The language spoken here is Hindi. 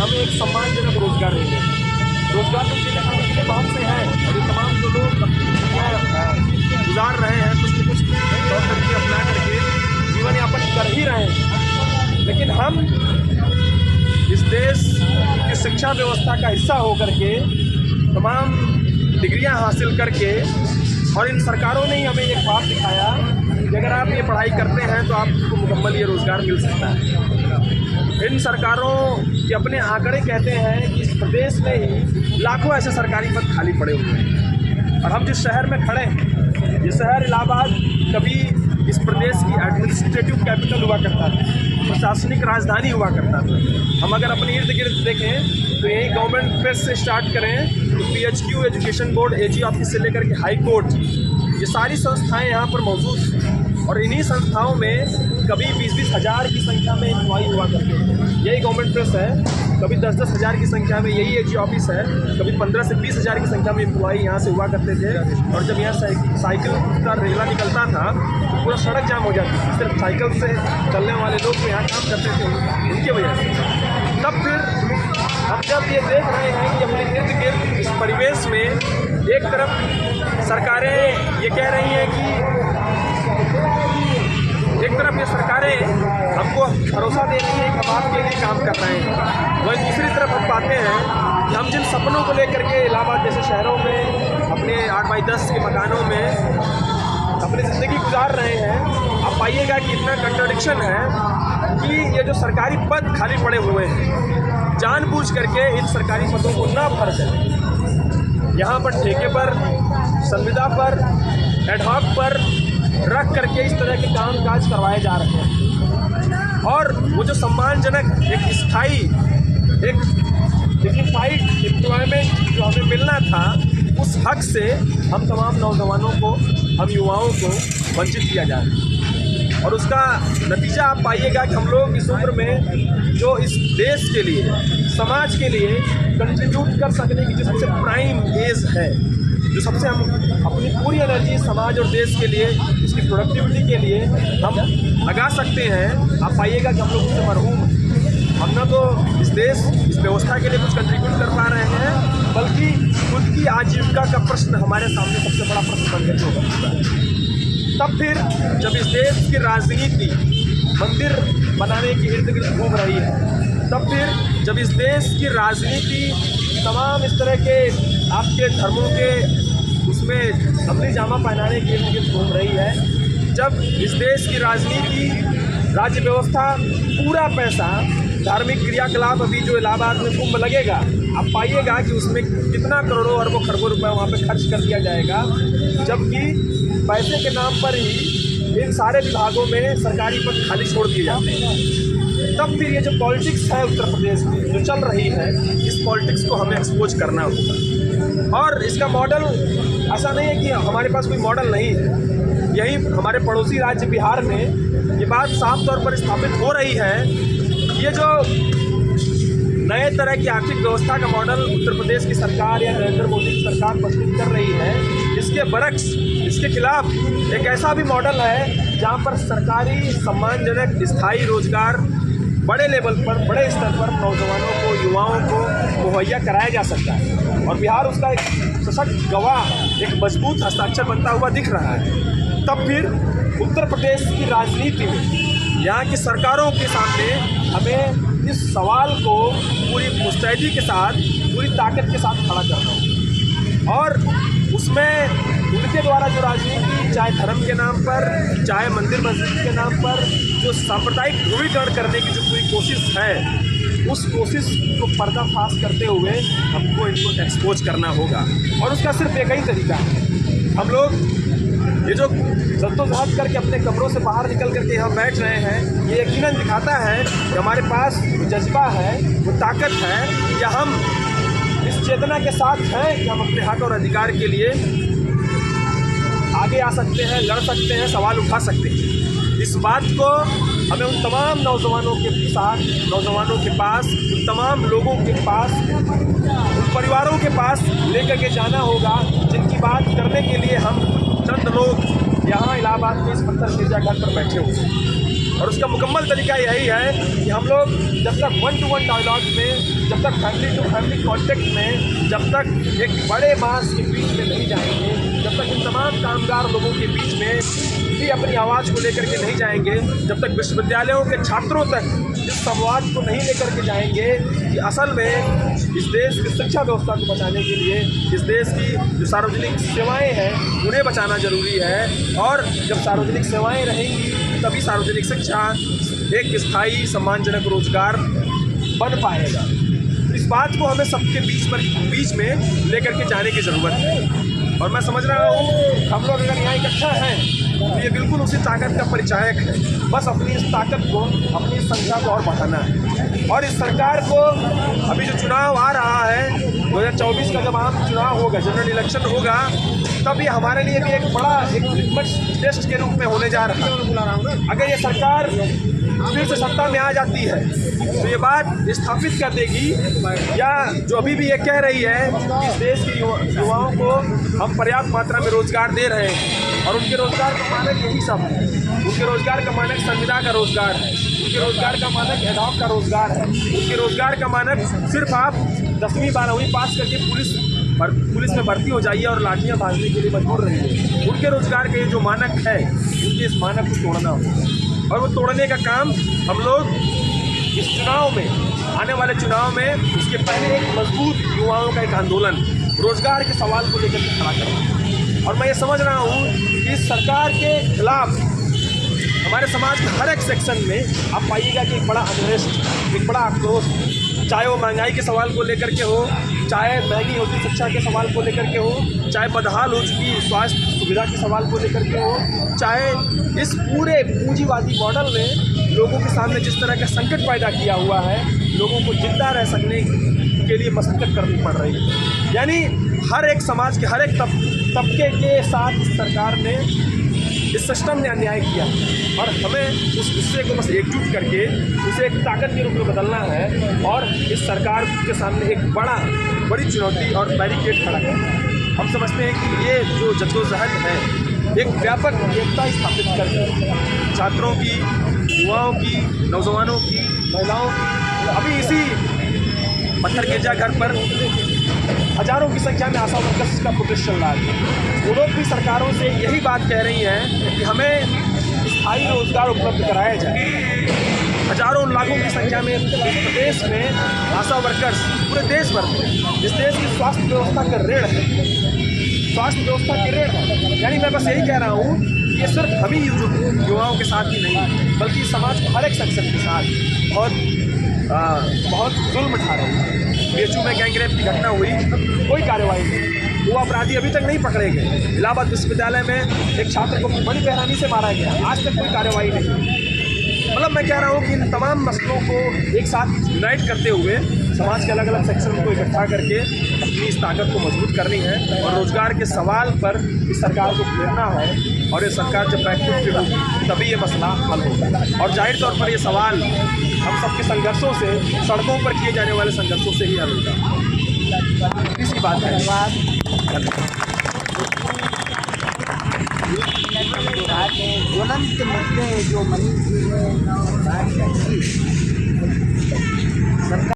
हमें एक सम्मानजनक रोजगार मिले। रोजगार तो जिले बहुत से हैं और ये तमाम जो लोग गुजार रहे हैं कुछ न कुछ तौर तरीके अपना करके जीवन यापन कर ही रहे हैं, लेकिन हम इस देश की शिक्षा व्यवस्था का हिस्सा होकर के तमाम डिग्रियां हासिल करके, और इन सरकारों ने ही हमें ये ख्वाब दिखाया कि अगर आप ये पढ़ाई करते हैं तो आपको मुकम्मल ये रोज़गार मिल सकता है। इन सरकारों के अपने आंकड़े कहते हैं कि इस प्रदेश में ही लाखों ऐसे सरकारी पद खाली पड़े हुए हैं, और हम जिस शहर में खड़े हैं, ये शहर इलाहाबाद कभी इस प्रदेश की एडमिनिस्ट्रेटिव कैपिटल हुआ करता था, प्रशासनिक राजधानी हुआ करता था। हम अगर अपने इर्द गिर्द देखें तो यही गवर्नमेंट प्रेस से स्टार्ट करें तो PHQ education board, AG office से लेकर के हाई कोर्ट, ये सारी संस्थाएं यहाँ पर मौजूद हैं, और इन्हीं संस्थाओं में कभी 20-20 हज़ार की संख्या में एम्प्लॉई हुआ करते हैं। यही गवर्नमेंट प्रेस है, कभी 10-10 हज़ार की संख्या में यही AG ऑफिस है, कभी 15 से 20 हज़ार की संख्या में एम्प्लॉई यहाँ से हुआ करते थे। और जब यहाँ साइकिल का रेला निकलता था तो पूरा सड़क जाम हो जाती थी, सिर्फ साइकिल से चलने वाले लोग जो यहाँ काम करते थे उनकी वजह से। तब फिर हम जब ये देख रहे हैं कि अपने इर्द गिर्द इस परिवेश में एक तरफ सरकारें ये कह रही हैं कि एक तरफ ये सरकारें हमको भरोसा दे रही हैं कि हम आपके लिए काम कर रहे हैं, वहीं दूसरी तरफ हम पाते हैं कि हम जिन सपनों को लेकर के इलाहाबाद जैसे शहरों में अपने 8x10 के मकानों में अपनी ज़िंदगी गुजार रहे हैं, आप पाइएगा कि इतना कंट्राडिक्शन है कि ये जो सरकारी पद खाली पड़े हुए हैं, जानबूझ करके इन सरकारी पदों को न भर करें, यहाँ पर ठेके पर, संविदा पर, एडहॉक पर रख करके इस तरह के काम काज करवाए जा रहे हैं। और वो जो सम्मानजनक एक स्थायी एक डिग्निफाइड एम्प्लॉयमेंट जो हमें मिलना था, उस हक से हम तमाम नौजवानों को, हम युवाओं को वंचित किया जा रहा है। और उसका नतीजा आप पाइएगा कि हम लोग इस उम्र में जो इस देश के लिए, समाज के लिए कंट्रीब्यूट कर सकने की जो सबसे प्राइम एज है, जो सबसे हम अपनी पूरी एनर्जी समाज और देश के लिए, इसकी प्रोडक्टिविटी के लिए हम लगा सकते हैं, आप पाइएगा कि हम लोग उससे मरहूम हैं। हम ना तो इस देश, इस व्यवस्था के लिए कुछ कंट्रीब्यूट कर पा रहे हैं, बल्कि खुद की आजीविका का प्रश्न हमारे सामने सबसे बड़ा प्रश्न बन करके होगा। तब फिर जब इस देश की राजनीति मंदिर बनाने की इर्द गिर्द घूम रही है, तब फिर जब इस देश की राजनीति तमाम इस तरह के आपके धर्मों के उसमें असली जामा पहनाने के इर्द गिर्द घूम रही है, जब इस देश की राजनीति, राज्य व्यवस्था, पूरा पैसा धार्मिक क्रियाकलाप अभी जो इलाहाबाद में कुंभ लगेगा, आप पाइएगा कि उसमें कितना करोड़ों अरबों खरबों रुपए वहाँ पे खर्च कर दिया जाएगा, जबकि पैसे के नाम पर ही इन सारे विभागों में सरकारी पद खाली छोड़ दिए जाते हैं। तब फिर ये जो पॉलिटिक्स है उत्तर प्रदेश में जो चल रही है, इस पॉलिटिक्स को हमें एक्सपोज करना होगा। और इसका मॉडल ऐसा नहीं है कि हमारे पास कोई मॉडल नहीं है, यही हमारे पड़ोसी राज्य बिहार में ये बात साफ तौर पर स्थापित हो रही है। ये जो नए तरह की आर्थिक व्यवस्था का मॉडल उत्तर प्रदेश की सरकार या नरेंद्र मोदी की सरकार प्रस्तुत कर रही है, इसके बरक्स, इसके खिलाफ एक ऐसा भी मॉडल है जहाँ पर सरकारी सम्मानजनक स्थायी रोजगार बड़े लेवल पर, बड़े स्तर पर नौजवानों को, युवाओं को मुहैया कराया जा सकता है। और बिहार उसका एक सशक्त गवाह, एक मजबूत हस्ताक्षर बनता हुआ दिख रहा है। तब फिर उत्तर प्रदेश की राजनीति में, यहाँ की सरकारों के सामने हमें इस सवाल को पूरी मुस्तैदी के साथ, पूरी ताकत के साथ खड़ा करना है। और उसमें उनके द्वारा जो राजनीति, चाहे धर्म के नाम पर, चाहे मंदिर मस्जिद के नाम पर, जो सांप्रदायिक ध्रुवीकरण करने की जो पूरी कोशिश है, उस कोशिश को पर्दाफाश करते हुए हमको इनको एक्सपोज करना होगा। और उसका सिर्फ एक ही तरीका है, हम लोग ये जो जद्दोजहद करके अपने कमरों से बाहर निकल करके यहाँ बैठ रहे हैं, ये यकीनन दिखाता है कि हमारे पास वो जज्बा है, वो ताकत है, या हम इस चेतना के साथ हैं कि हम अपने हक और अधिकार के लिए आगे आ सकते हैं, लड़ सकते हैं, सवाल उठा सकते हैं। इस बात को हमें उन तमाम नौजवानों के साथ, नौजवानों के पास, उन तमाम लोगों के पास, उन परिवारों के पास लेकर के जाना होगा जिनकी बात करने के लिए हम चंद लोग यहाँ इलाहाबाद के इस पत्थर गिरजाघर पर बैठे हुए हैं। और उसका मुकम्मल तरीका यही है कि हम लोग जब तक 1-to-1 डायलॉग में, जब तक फैमिली टू फैमिली कॉन्टेक्ट में, जब तक एक बड़े मास के बीच में नहीं जाएंगे, जब तक इन तमाम कामगार लोगों के बीच में भी अपनी आवाज़ को लेकर के नहीं जाएंगे, जब तक विश्वविद्यालयों के छात्रों तक इस संवाद को नहीं लेकर के जाएंगे कि असल में इस देश की शिक्षा व्यवस्था को बचाने के लिए इस देश की जो सार्वजनिक सेवाएं हैं उन्हें बचाना ज़रूरी है। और जब सार्वजनिक सेवाएं रहेंगी तभी सार्वजनिक शिक्षा एक स्थायी सम्मानजनक रोजगार बन पाएगा। इस बात को हमें सबके बीच में लेकर के जाने की ज़रूरत है। और मैं समझ रहा हूँ हम लोग अगर यहाँ इकट्ठा हैं तो ये बिल्कुल उसी ताकत का परिचायक है। बस अपनी इस ताकत को, अपनी इस संख्या को और बढ़ाना है। और इस सरकार को अभी जो चुनाव आ रहा है 2024 का जब आम चुनाव होगा, जनरल इलेक्शन होगा, तब ये हमारे लिए भी एक बड़ा लिटमस टेस्ट के रूप में होने जा रहा है। अगर ये सरकार फिर से सत्ता में आ जाती है तो ये बात स्थापित कर देगी, या जो अभी भी ये कह रही है कि इस देश के युवाओं को हम पर्याप्त मात्रा में रोजगार दे रहे हैं और उनके रोजगार का मानक यही सब है। उनके रोजगार का मानक संविदा का रोजगार है, उनके रोजगार का मानक एडॉक का रोजगार है, उनके रोजगार का मानक सिर्फ आप 10वीं 12वीं पास करके पुलिस में भर्ती हो जाइए और लाठियाँ भाजने के लिए मजबूर रहिए। उनके रोजगार के जो मानक है उनके इस मानक को तोड़ना होगा और वो तोड़ने का काम हम लोग इस चुनाव में, आने वाले चुनाव में, उसके पहले एक मजबूत युवाओं का एक आंदोलन रोजगार के सवाल को लेकर के खड़ा करें। और मैं ये समझ रहा हूँ कि इस सरकार के खिलाफ हमारे समाज के हर एक सेक्शन में आप पाइएगा कि एक बड़ा अनरेस्ट, एक बड़ा आक्रोश, चाहे वो महंगाई के सवाल को लेकर के हो, चाहे महंगी होती शिक्षा के सवाल को लेकर के हो, चाहे बदहाल हो चुकी स्वास्थ्य सुविधा के सवाल को लेकर के हो, चाहे इस पूरे पूंजीवादी मॉडल ने लोगों के सामने जिस तरह का संकट पैदा किया हुआ है, लोगों को जिंदा रह सकने के लिए मशक्कत करनी पड़ रही है। यानी हर एक समाज के हर एक तबके के साथ सरकार ने, इस सिस्टम ने अन्याय किया और हमें उस गुस्से को बस एकजुट करके उसे एक ताकत के रूप में बदलना है और इस सरकार के सामने एक बड़ी चुनौती और बैरिकेड खड़ा करना है। हम समझते हैं कि ये जो जद्दोजहद है एक व्यापक एकता स्थापित करके छात्रों की, युवाओं की, नौजवानों की, महिलाओं की, अभी इसी पत्थर गिरजा घर पर हजारों की संख्या में आशा वर्कर्स का प्रोटेस्ट चल रहा है। वो लोग भी सरकारों से यही बात कह रही हैं कि हमें स्थायी रोजगार उपलब्ध कराया जाए। हजारों लाखों की संख्या में इस प्रदेश में आशा वर्कर्स पूरे देश भर में, इस देश की स्वास्थ्य व्यवस्था का ऋण है, स्वास्थ्य व्यवस्था के ऋण है। यानी मैं बस यही कह रहा हूँ कि ये सिर्फ हम ही युवाओं के साथ ही नहीं बल्कि समाज के हर एक सेक्शन के साथ बहुत जुल्म उठा रहे हैं। BHU में गैंगरेप की घटना हुई, कोई कार्रवाई नहीं, वो अपराधी अभी तक नहीं पकड़े गए। इलाहाबाद विश्वविद्यालय में एक छात्र को बड़ी बेरहमी से मारा गया, आज तक कोई कार्रवाई नहीं। मतलब मैं कह रहा हूँ कि इन तमाम मसलों को एक साथ यूनाइट करते हुए समाज के अलग अलग सेक्शन को इकट्ठा करके अपनी इस ताकत को मजबूत करनी है और रोजगार के सवाल पर इस सरकार को घेरना है। और ये सरकार जब बैकफुट पे होगी तभी ये मसला हल होगा। और जाहिर तौर पर ये सवाल हम सबके संघर्षों से, सड़कों पर किए जाने वाले संघर्षों से ही हल होगा। इसी बात है। ज्वलंत मुद्दे जो मनी सरकार